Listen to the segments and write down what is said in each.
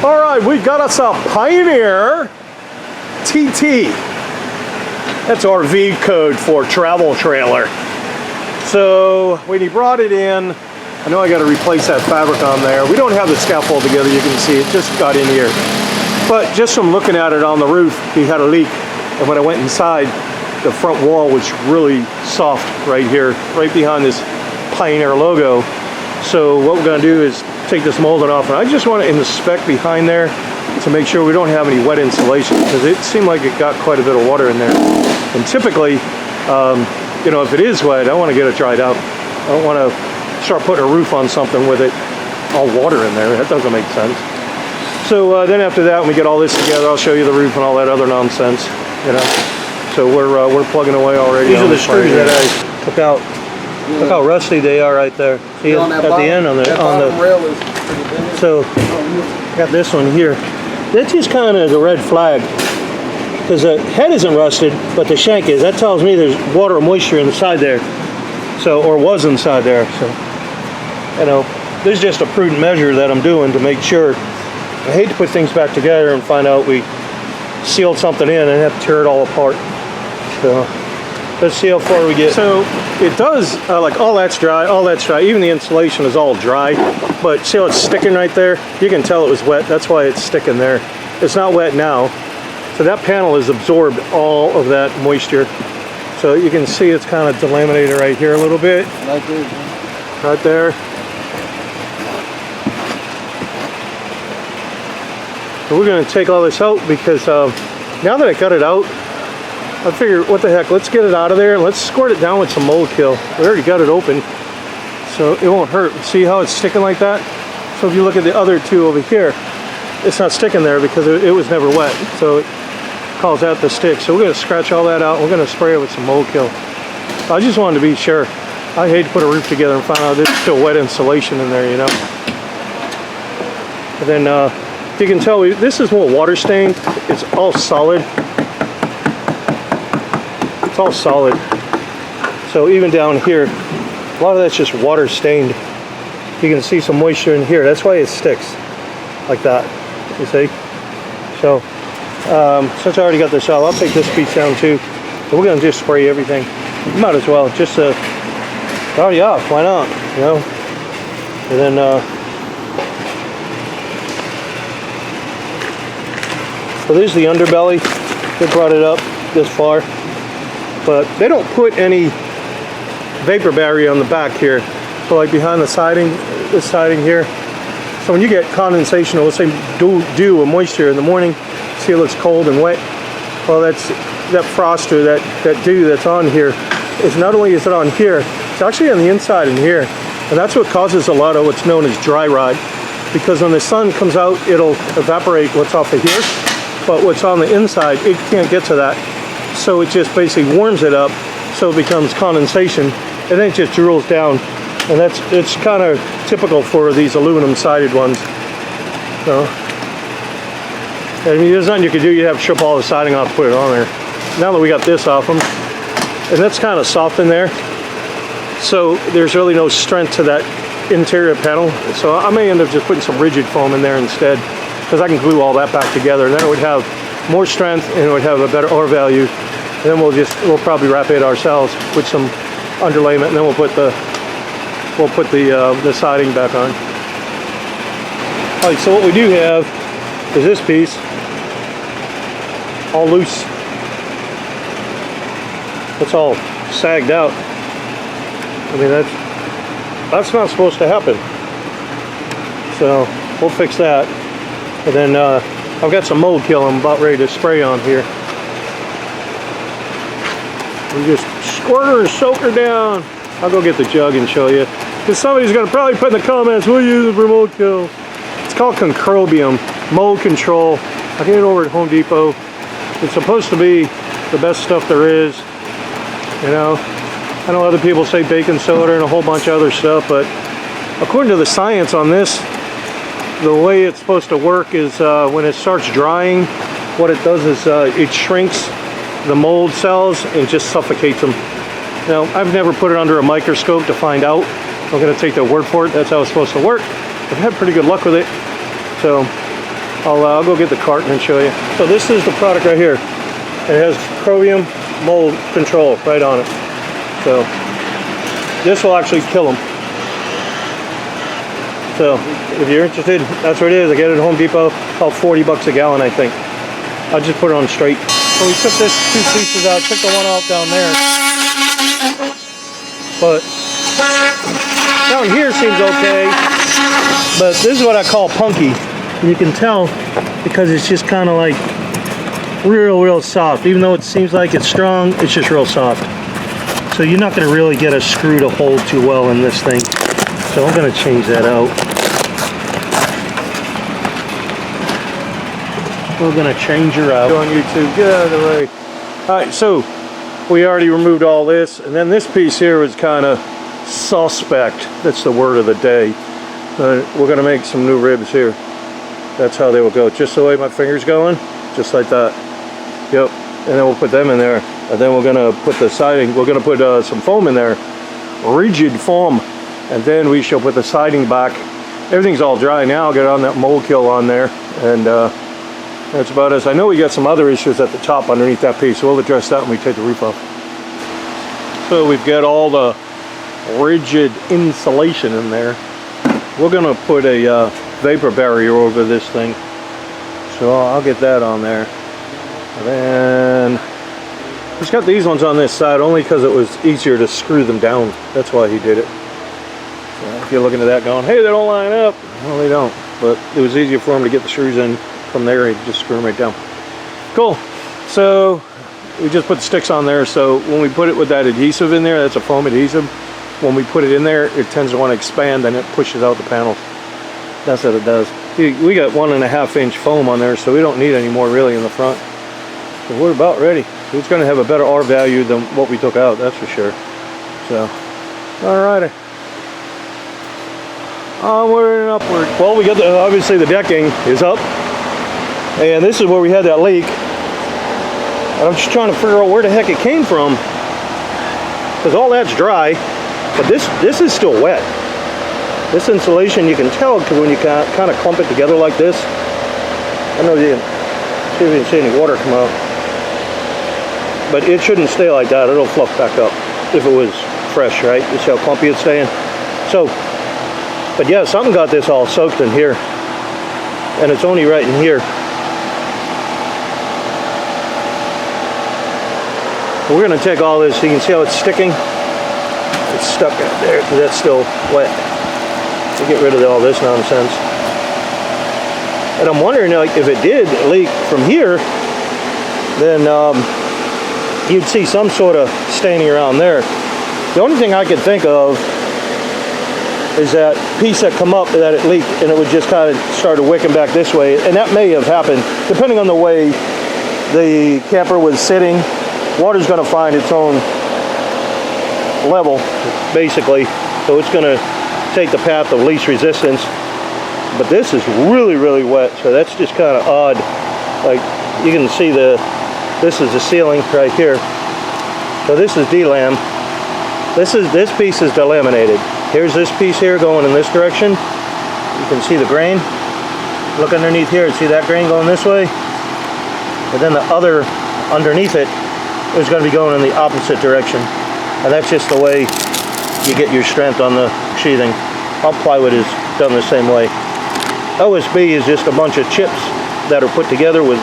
All right, we got us a Pioneer TT. That's RV code for travel trailer. So when he brought it in, I know I got to replace that fabric on there. We don't have the scaffold together, you can see it just got in here. But just from looking at it on the roof, he had a leak. And when I went inside, the front wall was really soft right here, right behind this Pioneer logo. So what we're going to do is take this molding off, and I just want to inspect behind there to make sure we don't have any wet insulation, because it seemed like it got quite a bit of water in there. And typically, you know, if it is wet, I want to get it dried out. I don't want to start putting a roof on something with it all water in there. That doesn't make sense. So then after that, when we get all this together, I'll show you the roof and all that other nonsense, you know. So we're plugging away already. These are the screws that I took out. Yeah. Look how rusty they are right there. See at the end on the rail is pretty big. So got this one here. That's just kind of the red flag, because the head isn't rusted, but the shank is. That tells me there's water or moisture inside there. So, or was inside there. So, you know, this is just a prudent measure that I'm doing to make sure. I hate to put things back together and find out we sealed something in and have to tear it all apart. So let's see how far we get. So it does, like all that's dry, even the insulation is all dry, but see how it's sticking right there? You can tell it was wet, that's why it's sticking there. It's not wet now. So that panel has absorbed all of that moisture. So you can see it's kind of delaminated right here a little bit. Right there. Right there. So we're going to take all this out because now that I cut it out, I figure, what the heck, let's get it out of there and let's squirt it down with some mold kill. We already got it open, so it won't hurt. See how it's sticking like that? So if you look at the other two over here, it's not sticking there because it was never wet. So it calls that the stick. So we're going to scratch all that out. We're going to spray it with some mold kill. I just wanted to be sure. I hate to put a roof together and find out there's still wet insulation in there, you know. And then you can tell this is more water stained. It's all solid. It's all solid. So even down here, a lot of that's just water stained. You can see some moisture in here. That's why it sticks like that, you see? So since I already got this out, I'll take this piece down too. But we're gonna just spray everything. Might as well, just already off, why not, you know? And then so there's the underbelly. They brought it up this far, but they don't put any vapor barrier on the back here. So like behind the siding, this siding here. So when you get condensation, or let's say dew or moisture in the morning, see it looks cold and wet. Well, that's that frost or that dew that's on here. It's not only is it on here, it's actually on the inside in here. And that's what causes a lot of what's known as dry rot. Because when the sun comes out, it'll evaporate what's off of here. But what's on the inside, it can't get to that. So it just basically warms it up, so it becomes condensation, and then it just drools down. And it's kind of typical for these aluminum sided ones. So, I mean, there's nothing you could do. You have to strip all the siding off, put it on there. Now that we got this off them, and that's kind of soft in there, so there's really no strength to that interior panel. So I may end up just putting some rigid foam in there instead, because I can glue all that back together. Then it would have more strength and it would have a better R value. And then we'll probably wrap it ourselves with some underlayment, and then we'll put the siding back on. All right, so what we do have is this piece all loose. It's all sagged out. I mean, that's not supposed to happen. So we'll fix that. And then I've got some mold kill I'm about ready to spray on here. We just squirt her and soak her down. I'll go get the jug and show you. Because somebody's going to probably put in the comments, we'll use it for mold kill. It's called Concrobium Mold Control. I get it over at Home Depot. It's supposed to be the best stuff there is. You know, I know other people say baking soda and a whole bunch of other stuff, but according to the science on this, the way it's supposed to work is when it starts drying, what it does is it shrinks the mold cells and just suffocates them. Now, I've never put it under a microscope to find out. I'm going to take their word for it. That's how it's supposed to work. I've had pretty good luck with it. So I'll go get the carton and show you. So this is the product right here. It has chromium mold control right on it. So this will actually kill them. So if you're interested, that's what it is. I get it at Home Depot, about 40 bucks a gallon, I think. I'll just put it on straight. So we took this 2 pieces out, took the one out down there. But down here seems okay. But this is what I call punky. And you can tell because it's just kind of like real soft. Even though it seems like it's strong, it's just real soft. So you're not going to really get a screw to hold too well in this thing. So I'm going to change that out. We're going to change her out. On YouTube, get out of the way. Alright, so we already removed all this. And then this piece here was kind of suspect. That's the word of the day. We're going to make some new ribs here. That's how they will go. Just the way my finger's going. Just like that. Yep. And then we'll put them in there. And then we're going to put the siding. We're going to put some foam in there. Rigid foam. And then we shall put the siding back. Everything's all dry now. I'll get on that mold kill on there. And that's about it. I know we got some other issues at the top underneath that piece. So we'll address that when we take the roof off. So we've got all the rigid insulation in there. We're going to put a vapor barrier over this thing. So I'll get that on there. And then he's got these ones on this side only because it was easier to screw them down. That's why he did it. So if you're looking at that going, hey, they don't line up. Well, they don't. But it was easier for him to get the screws in from there. He'd just screw them right down. Cool. So we just put the sticks on there. So when we put it with that adhesive in there, that's a foam adhesive. When we put it in there, it tends to want to expand and it pushes out the panels. That's what it does. We got 1.5 inch foam on there, so we don't need any more really in the front. So we're about ready. It's going to have a better R value than what we took out, that's for sure. So, alrighty. Onward and upward. Well, we got obviously the decking is up. And this is where we had that leak. And I'm just trying to figure out where the heck it came from. Because all that's dry. But this is still wet. This insulation, you can tell because when you kind of clump it together like this. I don't know if you can see if you can see any water come out. But it shouldn't stay like that. It'll fluff back up if it was fresh, right? You see how clumpy it's staying? So, but yeah, something got this all soaked in here. And it's only right in here. We're going to take all this, so you can see how it's sticking. It's stuck out there because that's still wet. We'll get rid of all this nonsense. And I'm wondering, like, if it did leak from here, then you'd see some sort of staining around there. The only thing I could think of is that piece that come up that it leaked and it would just kind of start wicking back this way. And that may have happened, depending on the way the camper was sitting. Water's going to find its own level, basically. So it's going to take the path of least resistance. But this is really wet, so that's just kind of odd. Like, you can see this is the ceiling right here. So this is delam. This piece is delaminated. Here's this piece here going in this direction. You can see the grain. Look underneath here, see that grain going this way? But then the other underneath it is going to be going in the opposite direction. And that's just the way you get your strength on the sheathing. All plywood is done the same way. OSB is just a bunch of chips that are put together with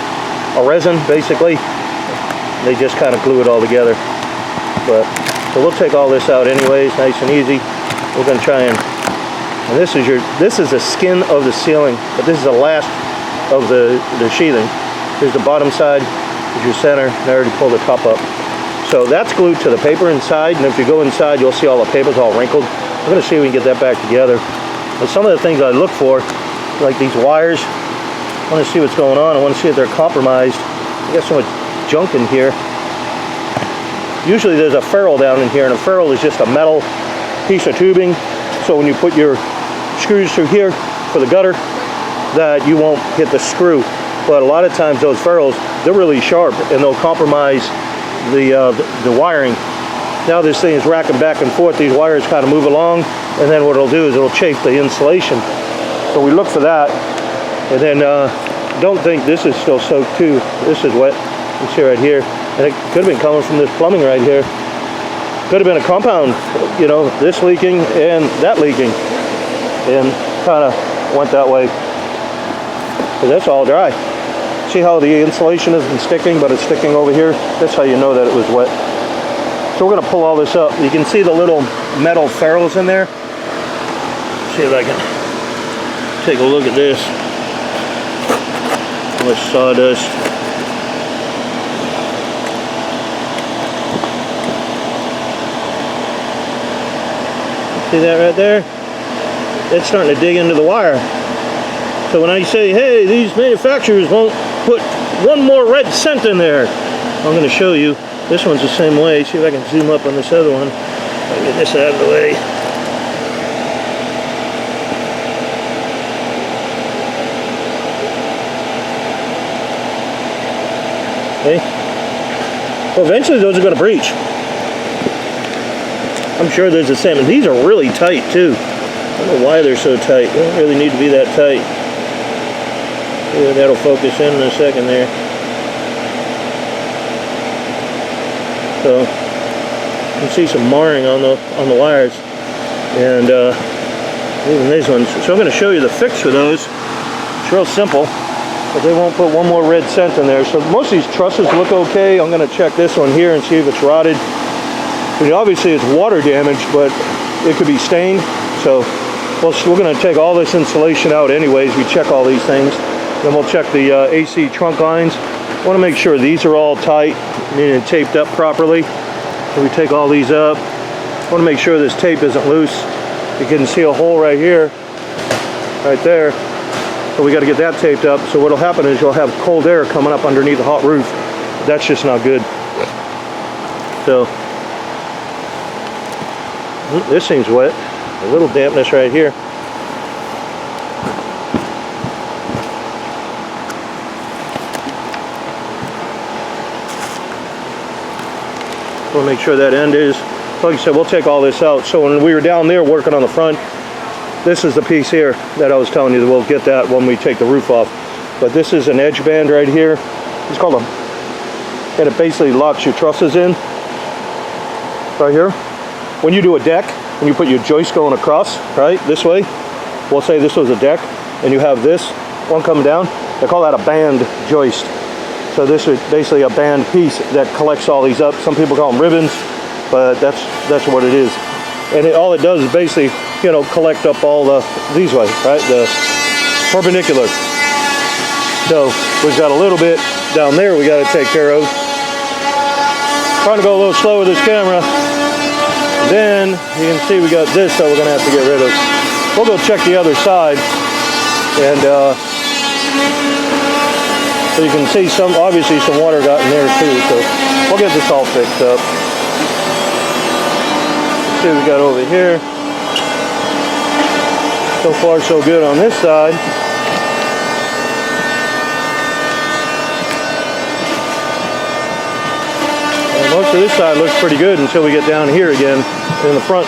a resin, basically. They just kind of glue it all together. But so we'll take all this out anyways, nice and easy. We're going to try and this is the skin of the ceiling, but this is the last of the sheathing. Here's the bottom side, here's your center, and I already pulled the top up. So that's glued to the paper inside, and if you go inside, you'll see all the paper's all wrinkled. We're going to see if we can get that back together. But some of the things I look for, like these wires, I want to see what's going on. I want to see if they're compromised. I got so much junk in here. Usually there's a ferrule down in here, and a ferrule is just a metal piece of tubing. So when you put your screws through here for the gutter, that you won't hit the screw. But a lot of times those ferrules, they're really sharp, and they'll compromise the wiring. Now this thing is racking back and forth. These wires kind of move along, and then what it'll do is it'll chafe the insulation. So we look for that, and then don't think this is still soaked too. This is wet. You see right here. And it could have been coming from this plumbing right here. Could have been a compound, you know, this leaking and that leaking. And kind of went that way. But that's all dry. See how the insulation isn't sticking, but it's sticking over here? That's how you know that it was wet. So we're going to pull all this up. You can see the little metal ferrules in there. See if I can take a look at this. Much sawdust. See that right there? That's starting to dig into the wire. So when I say, hey, these manufacturers won't put one more red cent in there, I'm going to show you. This one's the same way. See if I can zoom up on this other one. I'll get this out of the way. Okay. Well, eventually those are going to breach. I'm sure there's the same. And these are really tight too. I don't know why they're so tight. They don't really need to be that tight. Yeah, that'll focus in a second there. So you can see some marring on the wires, and even these ones. So I'm going to show you the fix for those. It's real simple, but they won't put one more red cent in there. So most of these trusses look okay. I'm going to check this one here and see if it's rotted. I mean, obviously it's water damaged, but it could be stained. So we're going to take all this insulation out anyways. We check all these things. Then we'll check the AC trunk lines. I want to make sure these are all tight, meaning taped up properly. So we take all these up. I want to make sure this tape isn't loose. You can see a hole right here, right there. So we got to get that taped up. So what'll happen is you'll have cold air coming up underneath the hot roof. That's just not good. So this seems wet. A little dampness right here. We'll make sure that end is, like I said, we'll take all this out. So when we were down there working on the front, this is the piece here that I was telling you that we'll get that when we take the roof off. But this is an edge band right here. It's called a, and it basically locks your trusses in right here. When you do a deck, when you put your joist going across, right, this way, we'll say this was a deck, and you have this one coming down, they call that a band joist. So this is basically a band piece that collects all these up. Some people call them ribbons, but that's what it is. And all it does is basically, you know, collect up all these way, right, the perpendicular. So we've got a little bit down there we got to take care of. Trying to go a little slow with this camera. Then you can see we got this that we're going to have to get rid of. We'll go check the other side, and so you can see obviously some water got in there too. So we'll get this all fixed up. Let's see what we got over here. So far so good on this side. Most of this side looks pretty good until we get down here again in the front.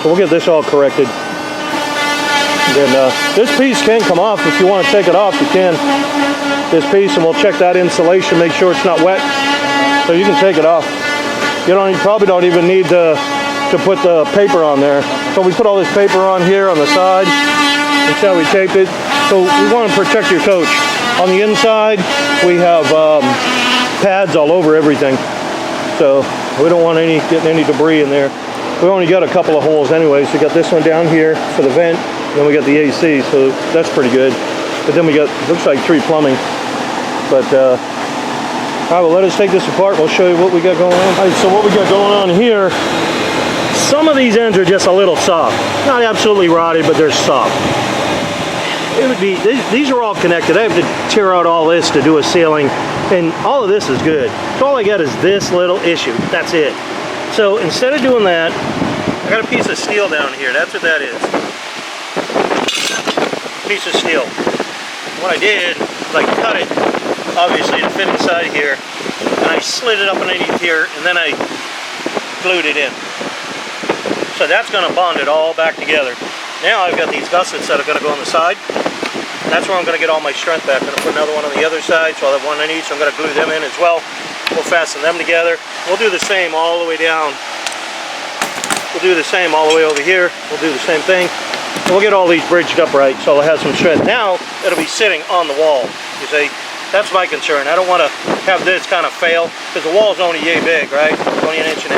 So we'll get this all corrected. And then this piece can come off. If you want to take it off, you can. This piece, and we'll check that insulation, make sure it's not wet. So you can take it off. You probably don't even need to put the paper on there. So we put all this paper on here on the side. That's how we taped it. So we want to protect your coach. On the inside, we have pads all over everything. So we don't want getting any debris in there. We only got a couple of holes anyway. So we got this one down here for the vent, and then we got the AC, so that's pretty good. But then we got, looks like 3 plumbing. But all right, well, let us take this apart. We'll show you what we got going on. All right, so what we got going on here, some of these ends are just a little soft. Not absolutely rotted, but they're soft. It would be, these are all connected. I have to tear out all this to do a ceiling, and all of this is good. So all I got is this little issue. That's it. So instead of doing that, I got a piece of steel down here. That's what that is. Piece of steel. What I did is I cut it, obviously, to fit inside here, and I slid it up underneath here, and then I glued it in. So that's going to bond it all back together. Now I've got these gussets that are going to go on the side. That's where I'm going to get all my strength back. I'm going to put another one on the other side, so I'll have one on each. I'm going to glue them in as well. We'll fasten them together. We'll do the same all the way down. We'll do the same all the way over here. We'll do the same thing. And we'll get all these bridged up right, so I'll have some strength. Now, it'll be sitting on the wall, you see. That's my concern. I don't want to have this kind of fail, because the wall's only yay big, right? Only 1.5 inches.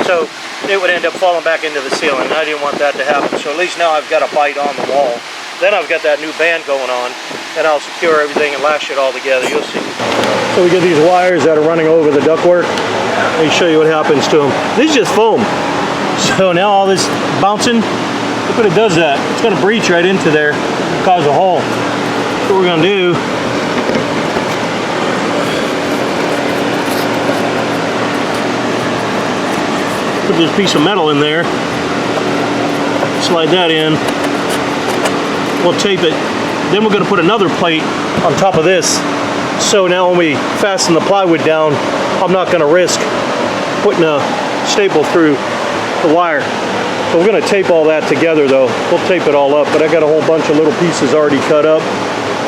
So it would end up falling back into the ceiling. I didn't want that to happen. So at least now I've got a bite on the wall. Then I've got that new band going on, and I'll secure everything and lash it all together. You'll see. So we get these wires that are running over the ductwork. Let me show you what happens to them. These just foam. So now all this bouncing, look what it does that. It's going to breach right into there, cause a hole. What we're going to do, put this piece of metal in there, slide that in, we'll tape it, then we're going to put another plate on top of this, so now when we fasten the plywood down, I'm not going to risk putting a staple through the wire. So we're going to tape all that together though. We'll tape it all up, but I got a whole bunch of little pieces already cut up.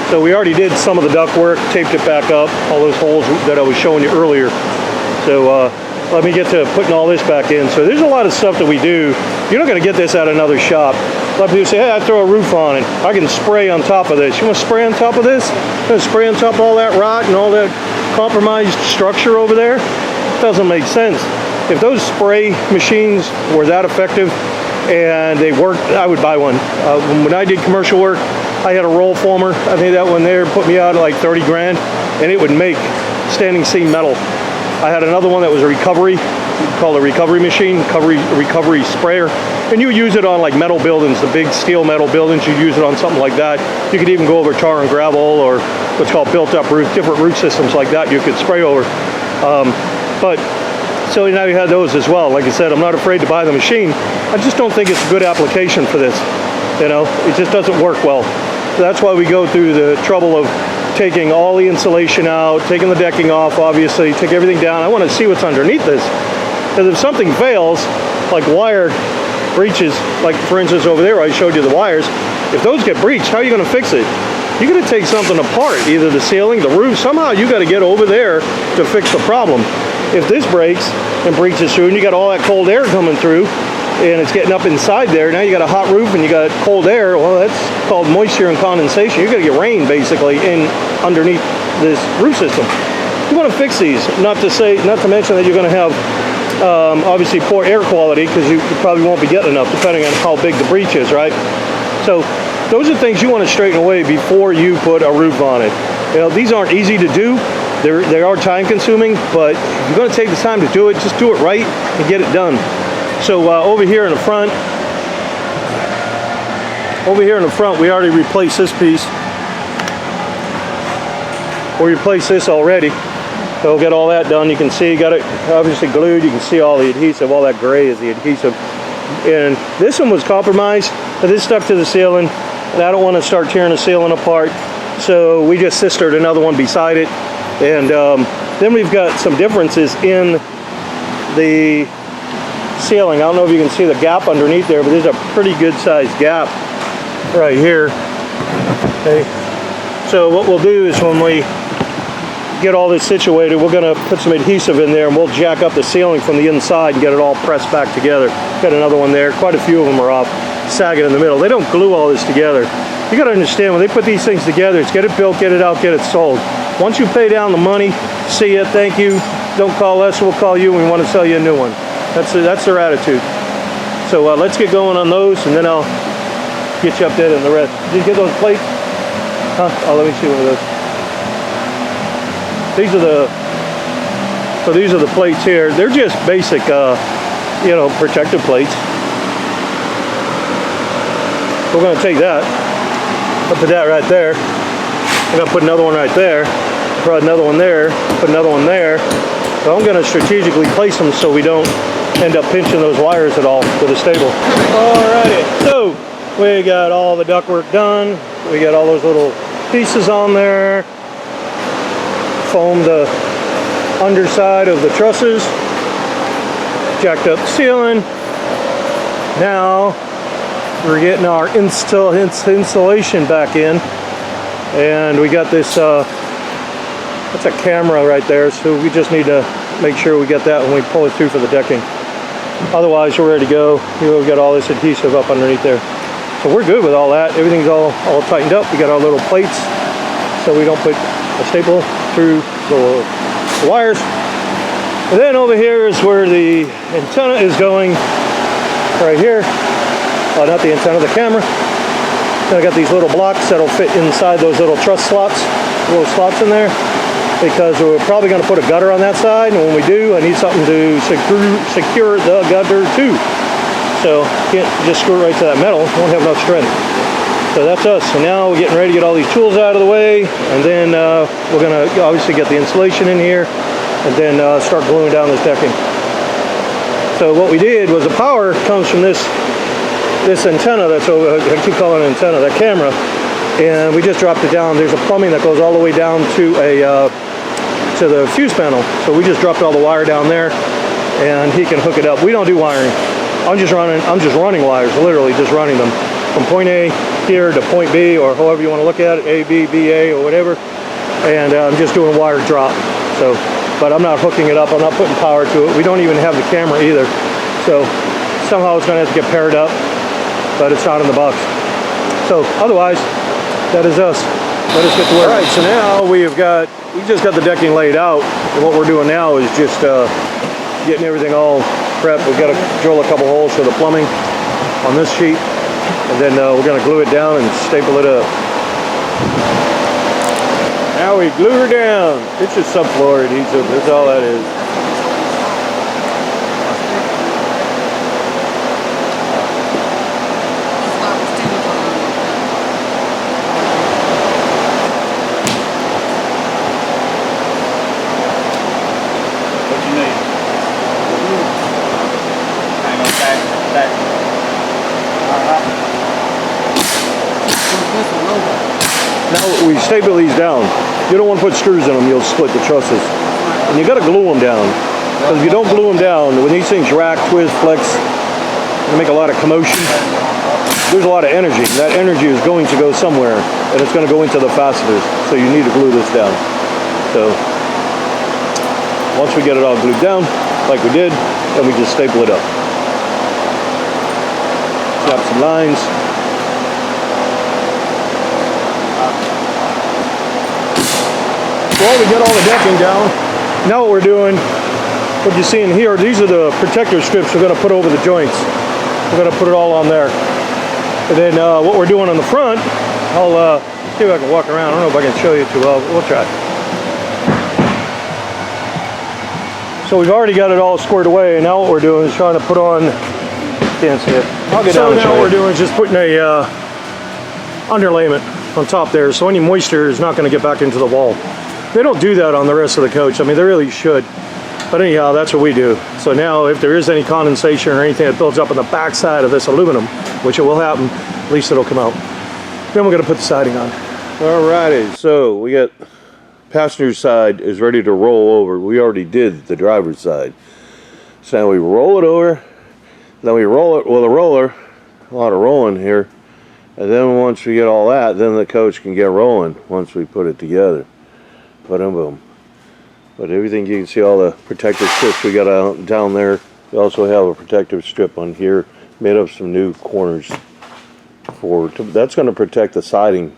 So we already did some of the duct work, taped it back up, all those holes that I was showing you earlier. So let me get to putting all this back in. So there's a lot of stuff that we do. You're not going to get this at another shop. A lot of people say, hey, I throw a roof on it. I can spray on top of this. You want to spray on top of this? You want to spray on top of all that rot and all that compromised structure over there? It doesn't make sense. If those spray machines were that effective and they worked, I would buy one. When I did commercial work, I had a roll former. I think that one there put me out at like 30 grand, and it would make standing seam metal. I had another one that was a recovery, called a recovery machine, recovery sprayer. And you would use it on like metal buildings, the big steel metal buildings, you'd use it on something like that. You could even go over tar and gravel or what's called built-up roof, different root systems like that you could spray over. So now you have those as well. Like I said, I'm not afraid to buy the machine. I just don't think it's a good application for this. You know, it just doesn't work well. So that's why we go through the trouble of taking all the insulation out, taking the decking off, obviously, take everything down. I want to see what's underneath this. Because if something fails, like wire breaches, like for instance over there I showed you the wires, if those get breached, how are you going to fix it? You're going to take something apart, either the ceiling, the roof, somehow you got to get over there to fix the problem. If this breaks and breaches through and you got all that cold air coming through and it's getting up inside there, now you got a hot roof and you got cold air, well that's called moisture and condensation. You're going to get rain basically in underneath this roof system. You want to fix these, not to mention that you're going to have obviously poor air quality because you probably won't be getting enough depending on how big the breach is, right? So those are things you want to straighten away before you put a roof on it. You know, these aren't easy to do. They are time consuming, but if you're going to take the time to do it, just do it right and get it done. So over here in the front, we already replaced this piece. We replaced this already. So we'll get all that done. You can see, got it obviously glued. You can see all the adhesive, all that gray is the adhesive. And this one was compromised, but this stuck to the ceiling. And I don't want to start tearing the ceiling apart. So we just sistered another one beside it. And then we've got some differences in the ceiling. I don't know if you can see the gap underneath there, but there's a pretty good sized gap right here. Okay. So what we'll do is when we get all this situated, we're going to put some adhesive in there and we'll jack up the ceiling from the inside and get it all pressed back together. Got another one there. Quite a few of them are off, sagging in the middle. They don't glue all this together. You got to understand, when they put these things together, it's get it built, get it out, get it sold. Once you pay down the money, see ya, thank you, don't call us, we'll call you, and we want to sell you a new one. That's their attitude. So let's get going on those, and then I'll get you updated on the rest. Did you get those plates? Huh? Oh, let me see one of those. These are the plates here. They're just basic, you know, protective plates. We're going to take that. I'll put that right there. I'm going to put another one right there. Put another one there. Put another one there. So I'm going to strategically place them so we don't end up pinching those wires at all with a stable. Alrighty, so we got all the ductwork done. We got all those little pieces on there. Foamed the underside of the trusses. Jacked up the ceiling. Now we're getting our insulation back in. and we got this, that's a camera right there, so we just need to make sure we get that when we pull it through for the decking. Otherwise, we're ready to go. We've got all this adhesive up underneath there. So we're good with all that. Everything's all tightened up. We got our little plates so we don't put a staple through the wires. And then over here is where the antenna is going, right here. Oh, not the antenna, the camera. Then I got these little blocks that'll fit inside those little truss slots, little slots in there, because we're probably going to put a gutter on that side, and when we do, I need something to secure the gutter too. So can't just screw it right to that metal, it won't have enough strength. So that's us. So now we're getting ready to get all these tools out of the way, and then we're going to obviously get the insulation in here, and then start gluing down this decking. So what we did was the power comes from this antenna that's over, I keep calling it an antenna, that camera, and we just dropped it down. There's a plumbing that goes all the way down to to the fuse panel. So we just dropped all the wire down there, and he can hook it up. We don't do wiring. I'm just running wires, literally just running them from point A here to point B, or however you want to look at it, A, B, B, A, or whatever. And I'm just doing a wire drop. So. But I'm not hooking it up, I'm not putting power to it. We don't even have the camera either. So somehow it's gonna have to get paired up, but it's not in the box. So otherwise, that is us. Let us get to work. All right, so now we just got the decking laid out. And what we're doing now is just getting everything all prepped. We've got to drill a couple holes for the plumbing on this sheet. And then we're gonna glue it down and staple it up. Now we glue her down. It's just subfloor adhesive, that's all that is. What you need? Hang on, back. Now we staple these down. You don't want to put screws in them, you'll split the trusses. And you got to glue them down. Because if you don't glue them down, when these things rack, twist, flex, they make a lot of commotion. There's a lot of energy. And that energy is going to go somewhere, and it's going to go into the fasteners. So you need to glue this down. So once we get it all glued down, like we did, then we just staple it up. Snap some lines. Well, we got all the decking down. Now what we're doing, what you see in here, these are the protector strips we're going to put over the joints. We're going to put it all on there. And then what we're doing on the front, I'll see if I can walk around. I don't know if I can show you too well, but we'll try. So we've already got it all squared away, and now what we're doing is trying to put on, can't see it. I'll get down and show you. So now what we're doing is just putting a underlayment on top there, so any moisture is not going to get back into the wall. They don't do that on the rest of the coach. I mean, they really should. But anyhow, that's what we do. So now if there is any condensation or anything that builds up on the back side of this aluminum, which it will happen, at least it'll come out. Then we're going to put the siding on. Alrighty, so we got passenger side is ready to roll over. We already did the driver's side. So now we roll it over, then we roll it with a roller, a lot of rolling here. And then once we get all that, then the coach can get rolling once we put it together. Boom, boom. But everything, you can see all the protective strips we got out down there. We also have a protective strip on here, made up some new corners. That's going to protect the siding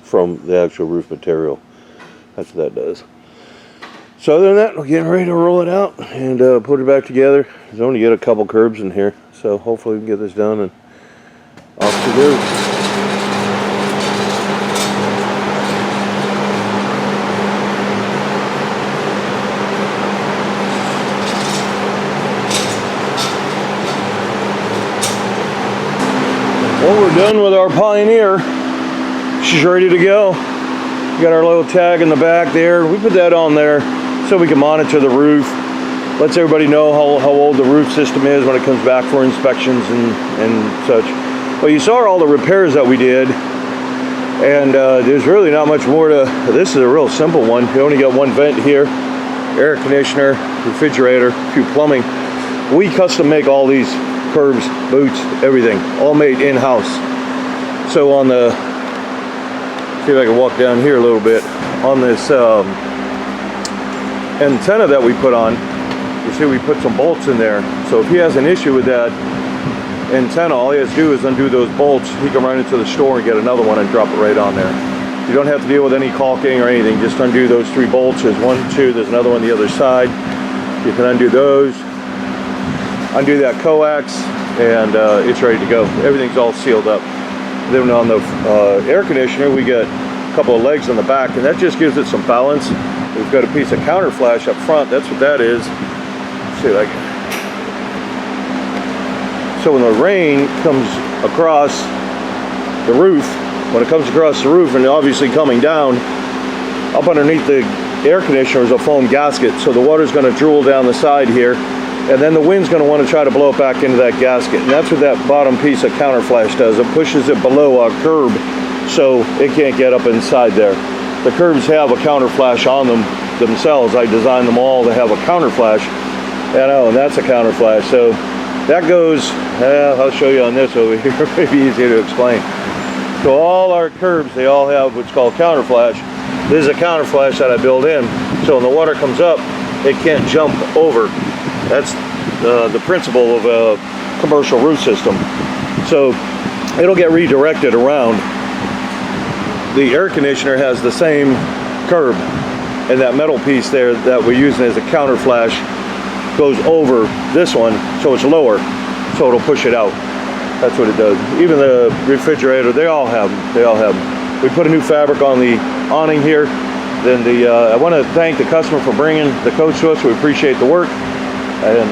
from the actual roof material. That's what that does. So other than that, we're getting ready to roll it out and put it back together. There's only get a couple curbs in here, so hopefully we can get this done and off to do. Well, we're done with our Pioneer. She's ready to go. We got our little tag in the back there. We put that on there so we can monitor the roof. Lets everybody know how old the roof system is when it comes back for inspections and such. Well, you saw all the repairs that we did, and there's really not much more to. This is a real simple one. You only got one vent here, air conditioner, refrigerator, a few plumbing. We custom make all these curbs, boots, everything, all made in-house. So on the See if I can walk down here a little bit on this antenna that we put on. You see we put some bolts in there. So if he has an issue with that antenna, all he has to do is undo those bolts. He can run into the store and get another one and drop it right on there. You don't have to deal with any caulking or anything. Just undo those 3 bolts. There's 1, 2, there's another one on the other side. You can undo those, undo that coax, and it's ready to go. Everything's all sealed up. Then on the air conditioner, we got a couple of legs on the back, and that just gives it some balance. We've got a piece of counter flash up front. That's what that is. Let's see, like, so when the rain comes across the roof, and obviously coming down, up underneath the air conditioner is a foam gasket, so the water's going to drool down the side here, and then the wind's going to want to try to blow it back into that gasket, and that's what that bottom piece of counter flash does. It pushes it below our curb so it can't get up inside there. The curbs have a counter flash on them themselves. I designed them all to have a counter flash, and that's a counter flash. So that goes, I'll show you on this over here, maybe easier to explain. So all our curbs, they all have what's called counter flash. This is a counter flash that I built in, so when the water comes up, it can't jump over. That's the principle of a commercial roof system. So it'll get redirected around. The air conditioner has the same curb, and that metal piece there that we're using as a counter flash goes over this one, so it's lower, so it'll push it out. That's what it does. Even the refrigerator, they all have them. They all have them. We put a new fabric on the awning here. Then I want to thank the customer for bringing the coach to us. We appreciate the work. And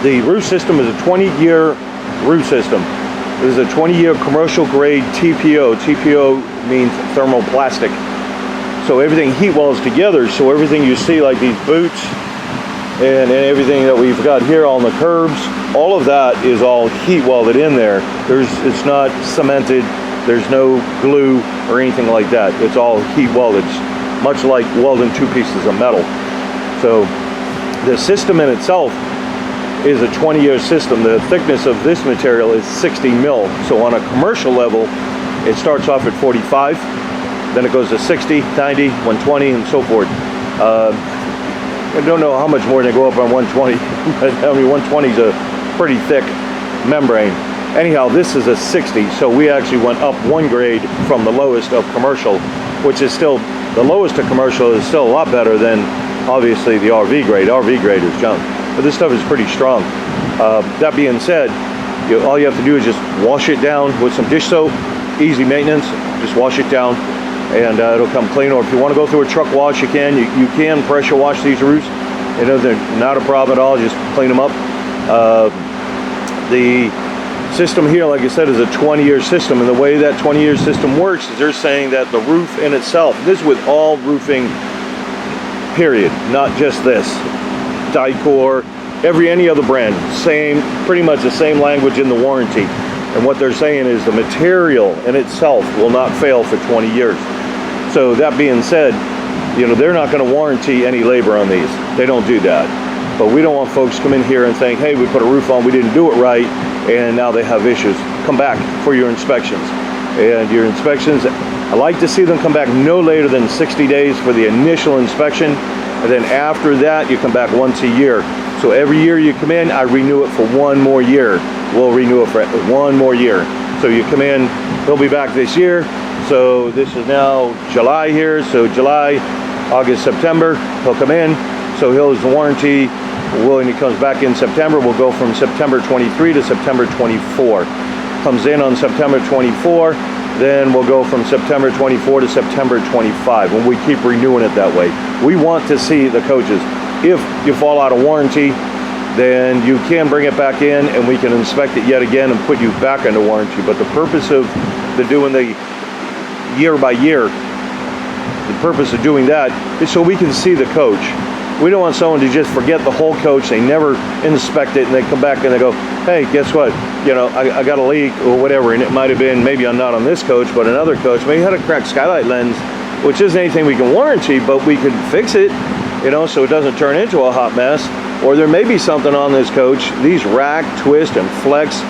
the roof system is a 20-year roof system. This is a 20-year commercial grade TPO. TPO means thermoplastic. So everything heat welds together. So everything you see, like these boots and everything that we've got here on the curbs, all of that is all heat welded in there. It's not cemented. There's no glue or anything like that. It's all heat welded, much like welding 2 pieces of metal. So the system in itself is a 20-year system. The thickness of this material is 60 mil. So on a commercial level, it starts off at 45, then it goes to 60, 90, 120, and so forth. I don't know how much more they go up on 120, but I mean 120 is a pretty thick membrane. Anyhow, this is a 60, so we actually went up 1 grade from the lowest of commercial, which is still, the lowest of commercial is still a lot better than obviously the RV grade. RV grade is junk, but this stuff is pretty strong. That being said, all you have to do is just wash it down with some dish soap, easy maintenance, just wash it down, and it'll come clean. Or if you want to go through a truck wash, you can. You can pressure wash these roofs. You know, they're not a problem at all. Just clean them up. The system here, like I said, is a 20-year system, and the way that 20-year system works is they're saying that the roof in itself, this is with all roofing, period, not just this, Dicor, any other brand, same, pretty much the same language in the warranty. And what they're saying is the material in itself will not fail for 20 years. So that being said, you know, they're not going to warranty any labor on these. They don't do that. But we don't want folks to come in here and saying, hey, we put a roof on, we didn't do it right, and now they have issues. Come back for your inspections. And your inspections, I like to see them come back no later than 60 days for the initial inspection. And then after that, you come back once a year. So every year you come in, I renew it for 1 more year. We'll renew it for 1 more year. So you come in, he'll be back this year. So this is now July here. So July, August, September, he'll come in. So his warranty, when he comes back in September, will go from September 23 to September 24. Comes in on September 24, then we'll go from September 24 to September 25, when we keep renewing it that way. We want to see the coaches. If you fall out of warranty, then you can bring it back in and we can inspect it yet again and put you back under warranty. But the purpose of doing the year by year, the purpose of doing that is so we can see the coach. We don't want someone to just forget the whole coach. They never inspect it and they come back and they go, hey, guess what? You know, I got a leak or whatever. And it might have been, maybe not on this coach, but another coach. Maybe had a cracked skylight lens, which isn't anything we can warranty, but we could fix it, you know, so it doesn't turn into a hot mess. Or there may be something on this coach. These rack, twist, and flex,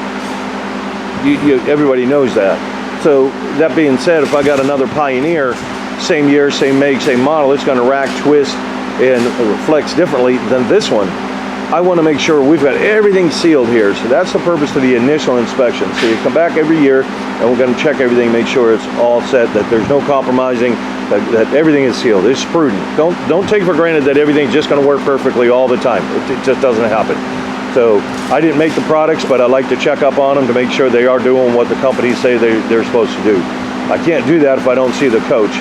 everybody knows that. So that being said, if I got another Pioneer, same year, same make, same model, it's going to rack, twist, and flex differently than this one. I want to make sure we've got everything sealed here. So that's the purpose of the initial inspection. So you come back every year and we're going to check everything, make sure it's all set, that there's no compromising, that everything is sealed. It's prudent. Don't take for granted that everything's just going to work perfectly all the time. It just doesn't happen. So I didn't make the products, but I like to check up on them to make sure they are doing what the companies say they're supposed to do. I can't do that if I don't see the coach.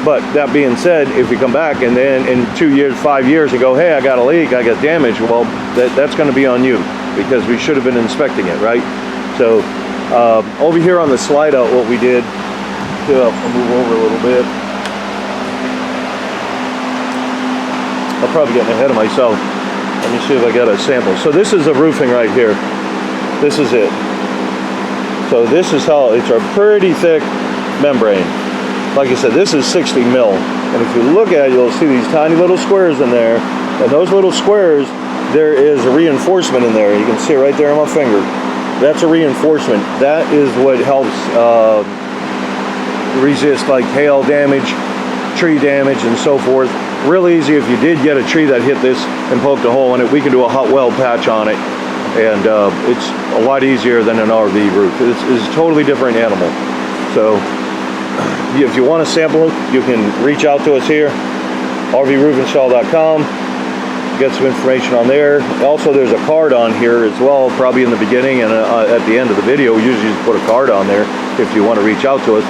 But that being said, if we come back and then in 2 years, 5 years, and go, hey, I got a leak, I got damage, well, that's going to be on you because we should have been inspecting it, right? So over here on the slide out, what we did, I'll move over a little bit. I'm probably getting ahead of myself. Let me see if I got a sample. So this is the roofing right here. This is it. So this is how, it's a pretty thick membrane. Like I said, this is 60 mil. And if you look at it, you'll see these tiny little squares in there. And those little squares, there is a reinforcement in there. You can see it right there on my finger. That's a reinforcement. That is what helps resist like hail damage, tree damage, and so forth. Real easy. If you did get a tree that hit this and poked a hole in it, we can do a hot weld patch on it. And it's a lot easier than an RV roof. It's a totally different animal. So if you want a sample, you can reach out to us here, rvroofinstall.com. Get some information on there. Also, there's a card on here as well, probably in the beginning and at the end of the video. We usually just put a card on there if you want to reach out to us.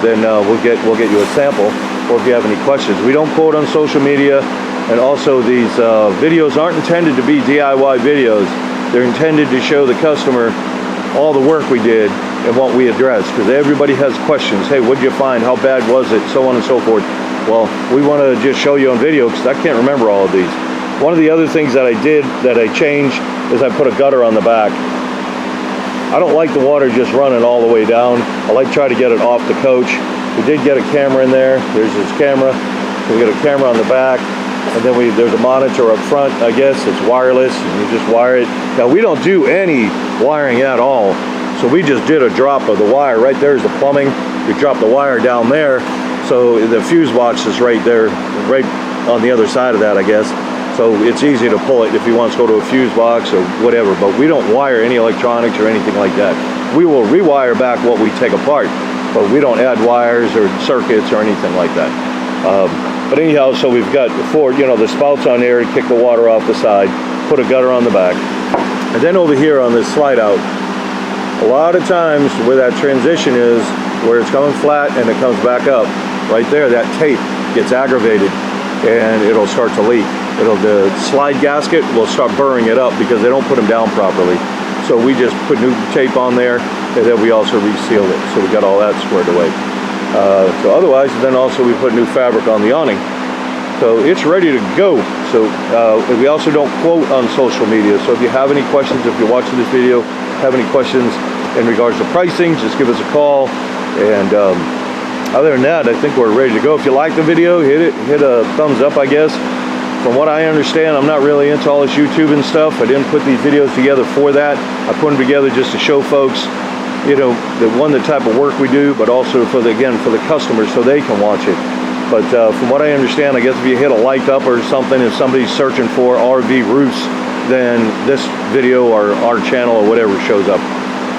Then we'll get you a sample, or if you have any questions. We don't quote on social media, and also these videos aren't intended to be DIY videos. They're intended to show the customer all the work we did and what we addressed, because everybody has questions. Hey, what did you find? How bad was it? So on and so forth. Well, we want to just show you on video because I can't remember all of these. One of the other things that I did, that I changed, is I put a gutter on the back. I don't like the water just running all the way down. I like to try to get it off the coach. We did get a camera in there. There's this camera. So we got a camera on the back, and then there's a monitor up front, I guess. It's wireless, and you just wire it. Now, we don't do any wiring at all. So we just did a drop of the wire. Right there is the plumbing. We drop the wire down there. So the fuse box is right there, right on the other side of that, I guess. So it's easy to pull it if you want to go to a fuse box or whatever. But we don't wire any electronics or anything like that. We will rewire back what we take apart, but we don't add wires or circuits or anything like that. But anyhow, so we've got the spouts on there to kick the water off the side, put a gutter on the back. And then over here on this slide out, a lot of times where that transition is, where it's coming flat and it comes back up, right there, that tape gets aggravated and it'll start to leak. The slide gasket will start burring it up because they don't put them down properly. So we just put new tape on there, and then we also resealed it. So we got all that squared away. So otherwise, then also we put new fabric on the awning. So it's ready to go. So we also don't quote on social media. So if you have any questions, if you're watching this video, have any questions in regards to pricing, just give us a call. And other than that, I think we're ready to go. If you like the video, hit a thumbs up, I guess. From what I understand, I'm not really into all this YouTube and stuff. I didn't put these videos together for that. I put them together just to show folks, the type of work we do, but also for the customers so they can watch it. But from what I understand, I guess if you hit a like up or something and somebody's searching for RV roofs, then this video or our channel or whatever shows up.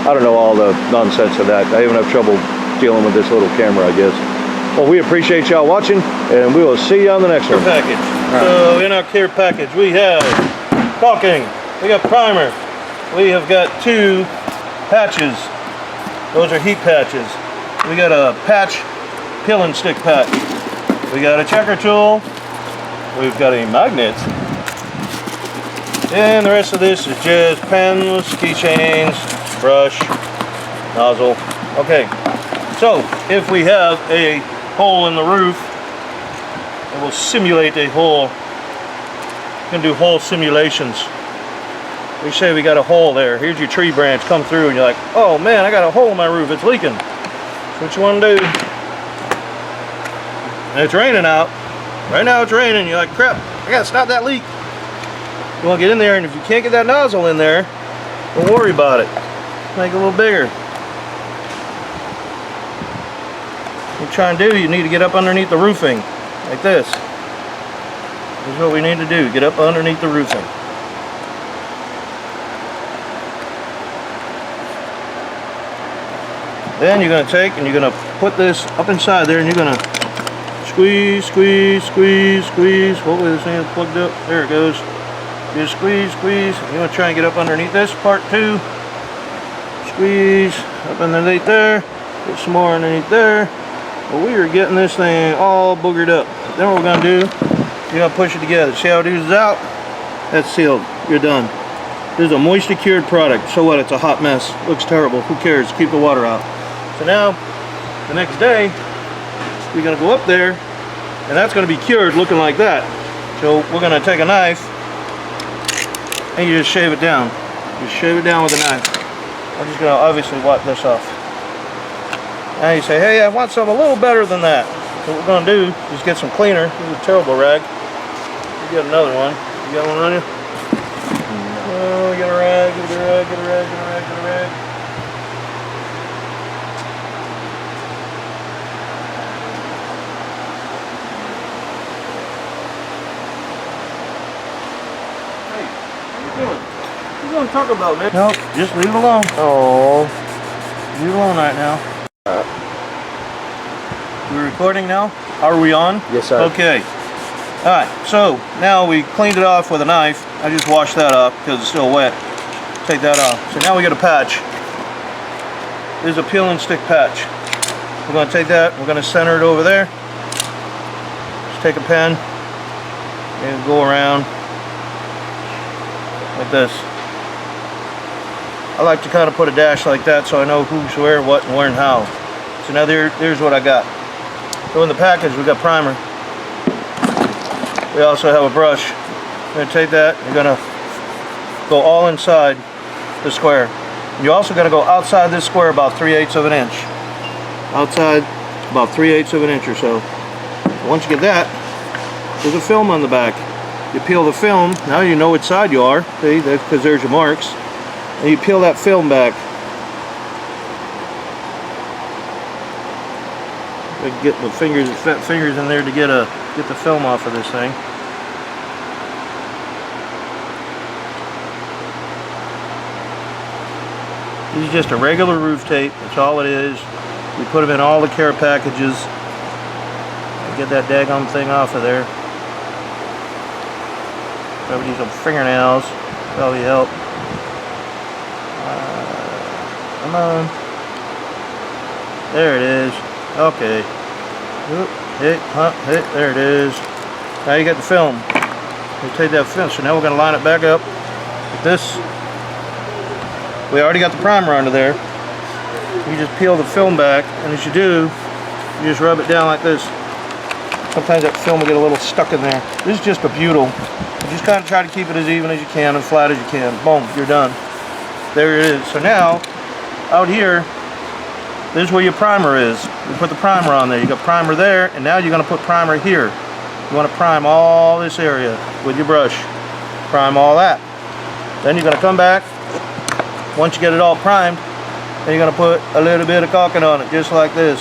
I don't know all the nonsense of that. I even have trouble dealing with this little camera, I guess. Well, we appreciate y'all watching, and we will see you on the next one. Package. So in our care package, we have caulking, we got primer, we have got 2 patches. Those are heat patches. We got a patch peel and stick patch. We got a checker tool. We've got a magnet. And the rest of this is just pens, keychains, brush, nozzle. Okay, so if we have a hole in the roof, it will simulate a hole. You can do hole simulations. We say we got a hole there. Here's your tree branch come through and you're like, oh man, I got a hole in my roof, it's leaking. So what you want to do, and it's raining out. Right now it's raining, you're like, crap, I gotta stop that leak. You want to get in there, and if you can't get that nozzle in there, don't worry about it. Make it a little bigger. you try and do, you need to get up underneath the roofing, like this. This is what we need to do, get up underneath the roofing. Then you're going to take and you're going to put this up inside there and you're going to squeeze, squeeze, squeeze, squeeze. Hopefully this thing is plugged up. There it goes. You squeeze, squeeze. You're going to try and get up underneath this part too. Squeeze up underneath there. Get some more underneath there. Well, we are getting this thing all boogered up. Then what we're going to do, you're going to push it together. See how it oozes out? That's sealed. You're done. This is a moisture cured product. So what? It's a hot mess. Looks terrible. Who cares? Keep the water out. So now, the next day, we're going to go up there, and that's going to be cured looking like that. So we're going to take a knife, and you just shave it down. Just shave it down with a knife. I'm just going to obviously wipe this off. Now you say, hey, I want something a little better than that. So what we're going to do is get some cleaner. This is a terrible rag. You got another one. You got one on you? Oh, get a rag, get a rag, get a rag, get a rag, get a rag. What are you talk about, man? Nope, just leave it alone. Oh, leave it alone right now. We're recording now? Are we on? Yes, sir. Okay. Alright, so now we cleaned it off with a knife. I just washed that off because it's still wet. Take that off. So now we got a patch. This is a peel and stick patch. We're going to take that, we're going to center it over there. Just take a pen and go around like this. I like to kind of put a dash like that so I know who's where, what, and where, and how. So now there's what I got. So in the package we got primer. We also have a brush. You're going to take that, you're going to go all inside the square. You're also going to go outside this square about 3/8 of an inch. Outside about 3/8 of an inch or so. Once you get that, there's a film on the back. You peel the film, now you know which side you are, see, because there's your marks. And you peel that film back. Get the fingers in there to get the film off of this thing. This is just a regular roof tape. That's all it is. We put them in all the care packages. Get that daggone thing off of there. Probably need some fingernails. Probably help. Come on. There it is. Okay. Oop, hit, there it is. Now you got the film. You take that film. So now we're going to line it back up with this. We already got the primer under there. You just peel the film back, and as you do, you just rub it down like this. Sometimes that film will get a little stuck in there. This is just a butyl. You just kind of try to keep it as even as you can and flat as you can. Boom, you're done. There it is. So now, out here, this is where your primer is. You put the primer on there. You got primer there, and now you're going to put primer here. You want to prime all this area with your brush. Prime all that. Then you're going to come back. Once you get it all primed, then you're going to put a little bit of caulking on it, just like this.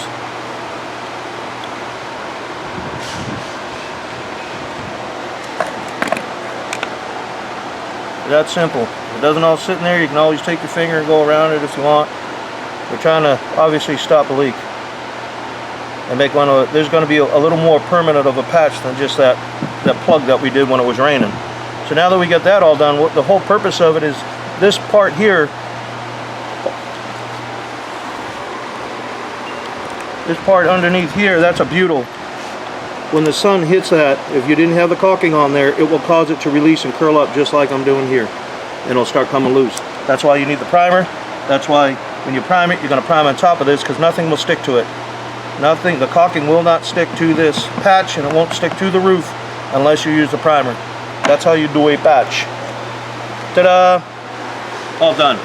That's simple. If it doesn't all sit in there, you can always take your finger and go around it if you want. We're trying to obviously stop a leak and make one of. There's going to be a little more permanent of a patch than just that plug that we did when it was raining. So now that we get that all done, the whole purpose of it is this part here. This part underneath here, that's a butyl. When the sun hits that, if you didn't have the caulking on there, it will cause it to release and curl up just like I'm doing here. And it'll start coming loose. That's why you need the primer. That's why when you prime it, you're going to prime on top of this because nothing will stick to it. Nothing, the caulking will not stick to this patch and it won't stick to the roof unless you use the primer. That's how you do a patch. Ta-da! All done.